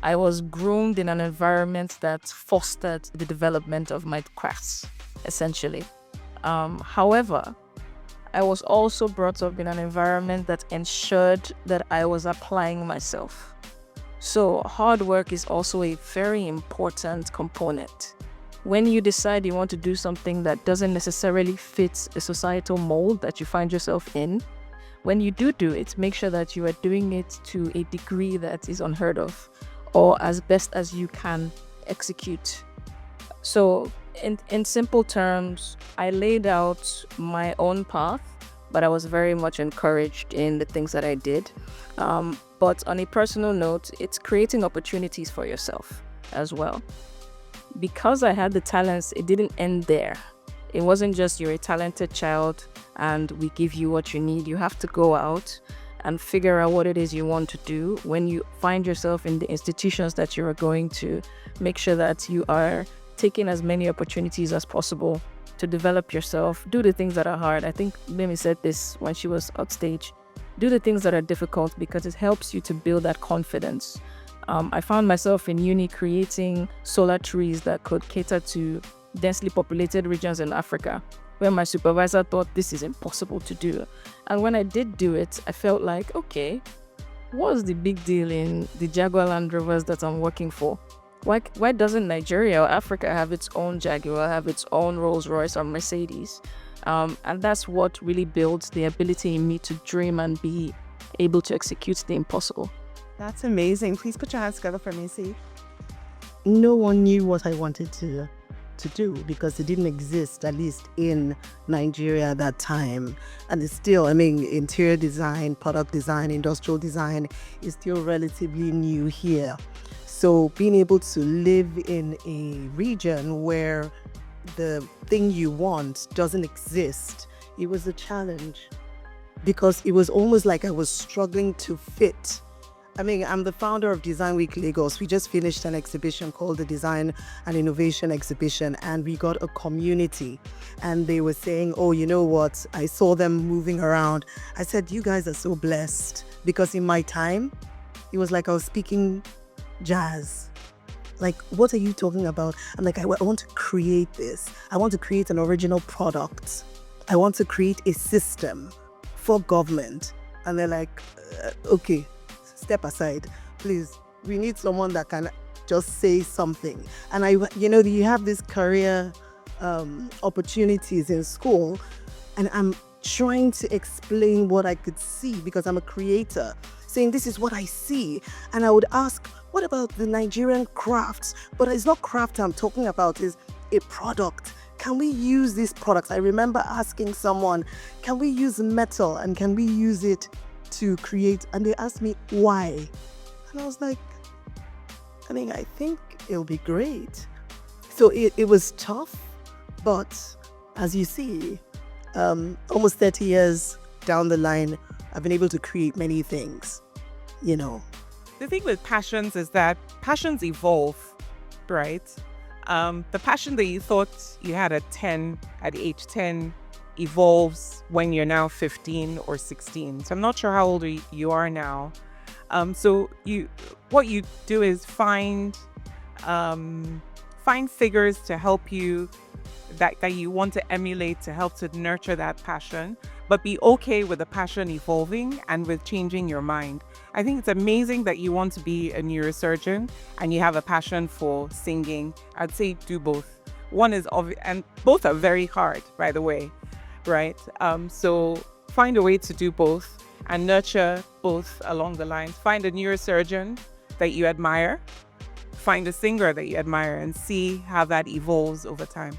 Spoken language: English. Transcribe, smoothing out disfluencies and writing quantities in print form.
I was groomed in an environment that fostered the development of my crafts, essentially. However, I was also brought up in an environment that ensured that I was applying myself. So hard work is also a very important component. When you decide you want to do something that doesn't necessarily fit a societal mold that you find yourself in, when you do it, make sure that you are doing it to a degree that is unheard of, or as best as you can execute. So in simple terms, I laid out my own path, but I was very much encouraged in the things that I did. But on a personal note, it's creating opportunities for yourself as well. Because I had the talents, it didn't end there. It wasn't just you're a talented child and we give you what you need. You have to go out and figure out what it is you want to do. When you find yourself in the institutions that you are going to, make sure that you are taking as many opportunities as possible to develop yourself. Do the things that are hard. I think Mimi said this when she was upstage. Do the things that are difficult because it helps you to build that confidence. I found myself in uni creating solar trees that could cater to densely populated regions in Africa, where my supervisor thought this is impossible to do. And when I did do it, I felt like, okay, what's the big deal in the Jaguar Land Rovers that I'm working for? Why doesn't Nigeria or Africa have its own Jaguar, have its own Rolls Royce or Mercedes? And that's what really builds the ability in me to dream and be able to execute the impossible. That's amazing. Please put your hands together for Nissi. No one knew what I wanted to do because it didn't exist, at least in Nigeria at that time. And it's still, interior design, product design, industrial design is still relatively new here. So being able to live in a region where the thing you want doesn't exist, it was a challenge because it was almost like I was struggling to fit. I'm the founder of Design Week Lagos. We just finished an exhibition called the Design and Innovation Exhibition, and we got a community. And they were saying, oh, you know what? I saw them moving around. I said, you guys are so blessed, because in my time, it was like I was speaking jazz. Like, what are you talking about? I'm like, I want to create this. I want to create an original product. I want to create a system for government. And they're like, okay, step aside, please. We need someone that can just say something. And you have these career opportunities in school, and I'm trying to explain what I could see because I'm a creator, saying this is what I see. And I would ask, what about the Nigerian crafts? But it's not craft I'm talking about, is a product. Can we use these products? I remember asking someone, can we use metal and can we use it to create? And they asked me why. And I was like, I think it'll be great. So it was tough, but as you see, almost 30 years down the line, I've been able to create many things, The thing with passions is that passions evolve, right? The passion that you thought you had at age 10 evolves when you're now 15 or 16. So I'm not sure how old you are now. So what you do is find figures to help you that you want to emulate to help to nurture that passion, but be okay with the passion evolving and with changing your mind. I think it's amazing that you want to be a neurosurgeon and you have a passion for singing. I'd say do both. One is obvious, and both are very hard, by the way, right? So find a way to do both and nurture both along the lines. Find a neurosurgeon that you admire, find a singer that you admire, and see how that evolves over time.